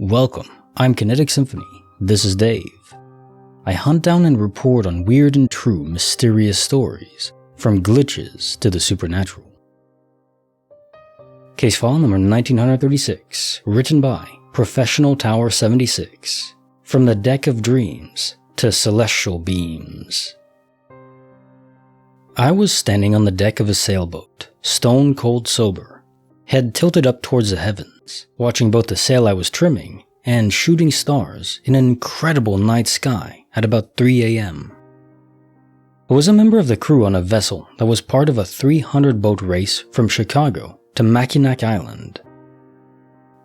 Welcome, I'm Kinetic Symphony. This is Dave. I hunt down and report on weird and true mysterious stories, from glitches to the supernatural. Case file number 1936, written by Professional Tower 76, From the Deck of Dreams to Celestial Beams. I was standing on the deck of a sailboat, stone cold sober, head tilted up towards the heavens, watching both the sail I was trimming and shooting stars in an incredible night sky at about 3 a.m. I was a member of the crew on a vessel that was part of a 300-boat race from Chicago to Mackinac Island.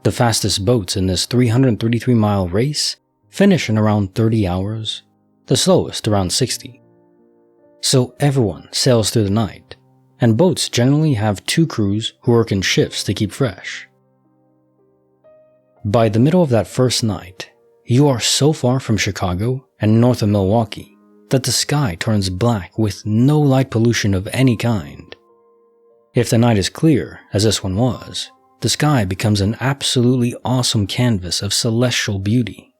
The fastest boats in this 333-mile race finish in around 30 hours, the slowest around 60. So everyone sails through the night, and boats generally have 2 crews who work in shifts to keep fresh. By the middle of that first night, you are so far from Chicago and north of Milwaukee that the sky turns black with no light pollution of any kind. If the night is clear, as this one was, the sky becomes an absolutely awesome canvas of celestial beauty.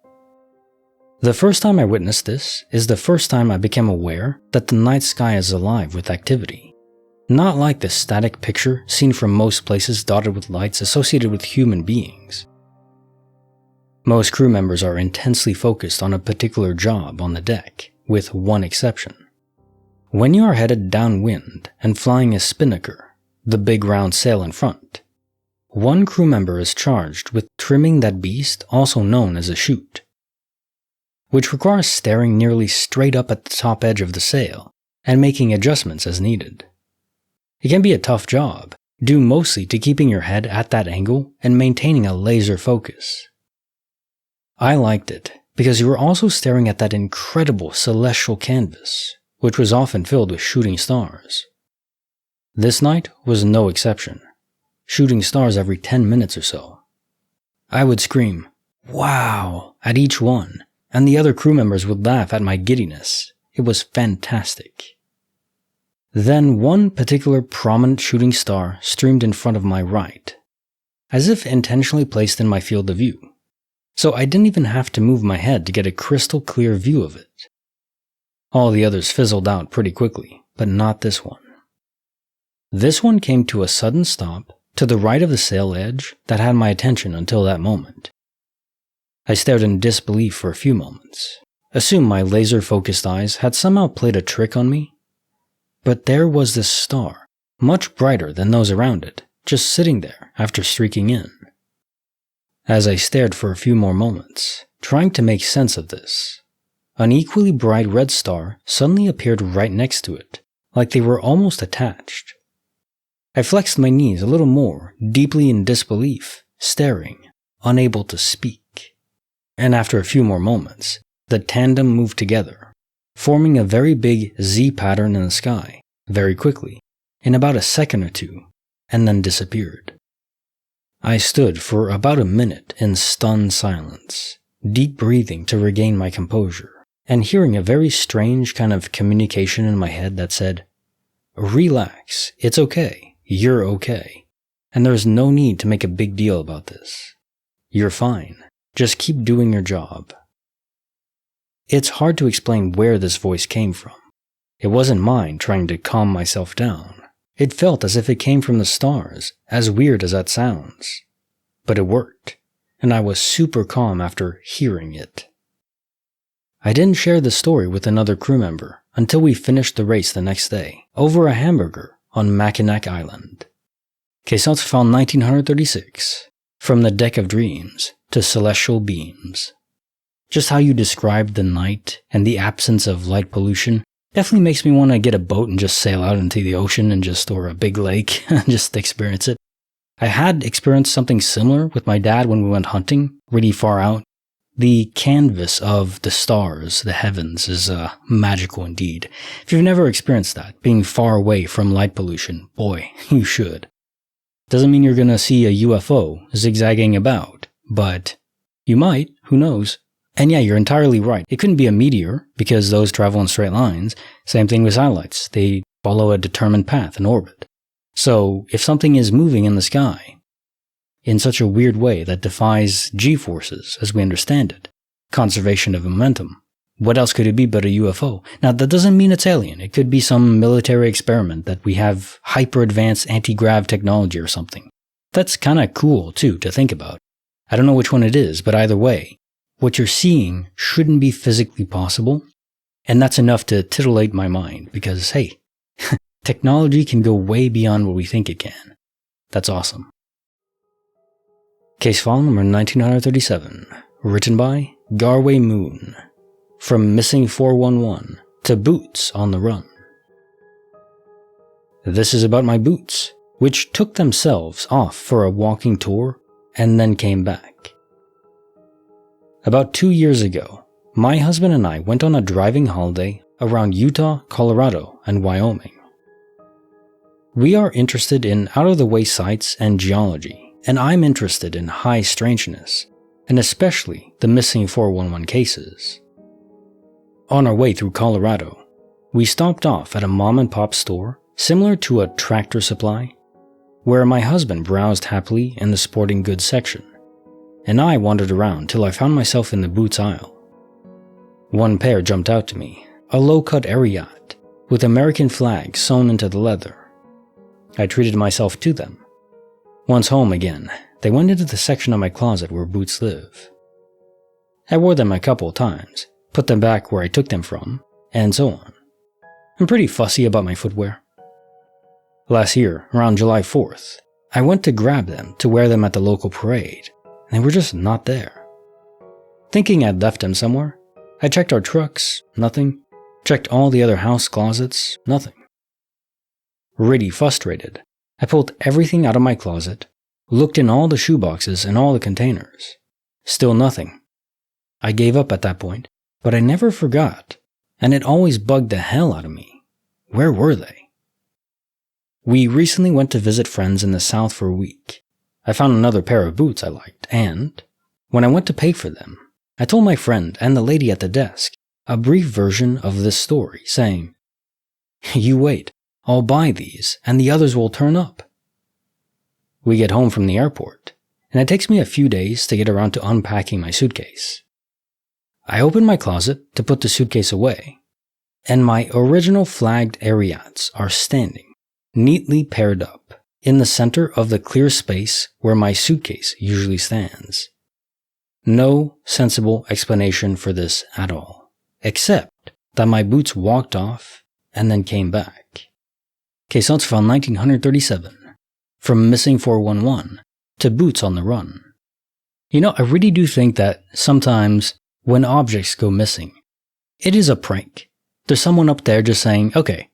The first time I witnessed this is the first time I became aware that the night sky is alive with activity. Not like the static picture seen from most places dotted with lights associated with human beings. Most crew members are intensely focused on a particular job on the deck, with one exception. When you are headed downwind and flying a spinnaker, the big round sail in front, one crew member is charged with trimming that beast, also known as a chute, which requires staring nearly straight up at the top edge of the sail and making adjustments as needed. It can be a tough job, due mostly to keeping your head at that angle and maintaining a laser focus. I liked it because you were also staring at that incredible celestial canvas, which was often filled with shooting stars. This night was no exception, shooting stars every 10 minutes or so. I would scream, "Wow!" at each one, and the other crew members would laugh at my giddiness. It was fantastic. Then one particular prominent shooting star streamed in front of my right, as if intentionally placed in my field of view, so I didn't even have to move my head to get a crystal clear view of it. All the others fizzled out pretty quickly, but not this one. This one came to a sudden stop to the right of the sail edge that had my attention until that moment. I stared in disbelief for a few moments, assumed my laser-focused eyes had somehow played a trick on me. But there was this star, much brighter than those around it, just sitting there after streaking in. As I stared for a few more moments, trying to make sense of this, an equally bright red star suddenly appeared right next to it, like they were almost attached. I flexed my knees a little more, deeply in disbelief, staring, unable to speak. And after a few more moments, the tandem moved together, forming a very big Z pattern in the sky, very quickly, in about a second or two, and then disappeared. I stood for about a minute in stunned silence, deep breathing to regain my composure, and hearing a very strange kind of communication in my head that said, "Relax, it's okay, you're okay, and there's no need to make a big deal about this. You're fine, just keep doing your job." It's hard to explain where this voice came from. It wasn't mine trying to calm myself down. It felt as if it came from the stars, as weird as that sounds. But it worked, and I was super calm after hearing it. I didn't share the story with another crew member until we finished the race the next day, over a hamburger on Mackinac Island. Case file 1936, From the Deck of Dreams to Celestial Beams. Just how you described the night and the absence of light pollution definitely makes me want to get a boat and just sail out into the ocean or a big lake just to experience it. I had experienced something similar with my dad when we went hunting, really far out. The canvas of the stars, the heavens, is magical indeed. If you've never experienced that, being far away from light pollution, boy, you should. Doesn't mean you're going to see a UFO zigzagging about, but you might, who knows. And yeah, you're entirely right. It couldn't be a meteor, because those travel in straight lines. Same thing with satellites. They follow a determined path in orbit. So, if something is moving in the sky, in such a weird way that defies G-forces as we understand it. Conservation of momentum. What else could it be but a UFO? Now, that doesn't mean it's alien. It could be some military experiment that we have hyper-advanced anti-grav technology or something. That's kind of cool, too, to think about. I don't know which one it is, but either way, what you're seeing shouldn't be physically possible, and that's enough to titillate my mind, because, hey, technology can go way beyond what we think it can. That's awesome. Case file number 1937, written by Garwaymoon. From Missing 411 to Boots on the Run. This is about my boots, which took themselves off for a walking tour and then came back. About 2 years ago, my husband and I went on a driving holiday around Utah, Colorado, and Wyoming. We are interested in out-of-the-way sites and geology, and I'm interested in high strangeness, and especially the missing 411 cases. On our way through Colorado, we stopped off at a mom-and-pop store similar to a Tractor Supply, where my husband browsed happily in the sporting goods section, and I wandered around till I found myself in the boots aisle. One pair jumped out to me, a low-cut Ariat with American flags sewn into the leather. I treated myself to them. Once home again, they went into the section of my closet where boots live. I wore them a couple times, put them back where I took them from, and so on. I'm pretty fussy about my footwear. Last year, around July 4th, I went to grab them to wear them at the local parade, and they were just not there. Thinking I'd left them somewhere, I checked our trucks, nothing. Checked all the other house closets, nothing. Really frustrated, I pulled everything out of my closet, looked in all the shoeboxes and all the containers. Still nothing. I gave up at that point. But I never forgot, and it always bugged the hell out of me. Where were they? We recently went to visit friends in the South for a week. I found another pair of boots I liked, and when I went to pay for them, I told my friend and the lady at the desk a brief version of this story, saying, "You wait, I'll buy these, and the others will turn up." We get home from the airport, and it takes me a few days to get around to unpacking my suitcase. I open my closet to put the suitcase away, and my original flagged Ariats are standing, neatly paired up, in the center of the clear space where my suitcase usually stands. No sensible explanation for this at all, except that my boots walked off and then came back. Case notes file 1937, from Missing 411 to Boots on the Run. You know, I really do think that sometimes when objects go missing, it is a prank. There's someone up there just saying, okay,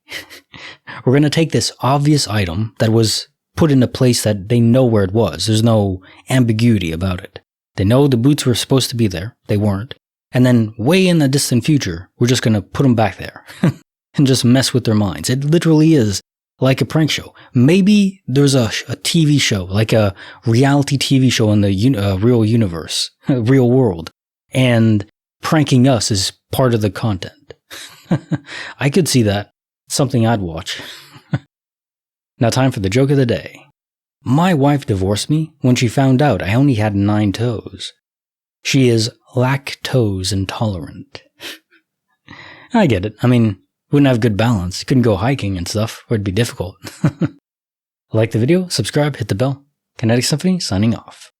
we're going to take this obvious item that was put in a place that they know where it was. There's no ambiguity about it. They know the boots were supposed to be there. They weren't. And then way in the distant future, we're just going to put them back there and just mess with their minds. It literally is like a prank show. Maybe there's a TV show, like a reality TV show in the real universe, real world. And pranking us is part of the content. I could see that. Something I'd watch. Now time for the joke of the day. My wife divorced me when she found out I only had 9 toes. She is lactose intolerant. I get it. I mean, wouldn't have good balance. Couldn't go hiking and stuff, or it'd be difficult. Like the video, subscribe, hit the bell. Kinetic Symphony signing off.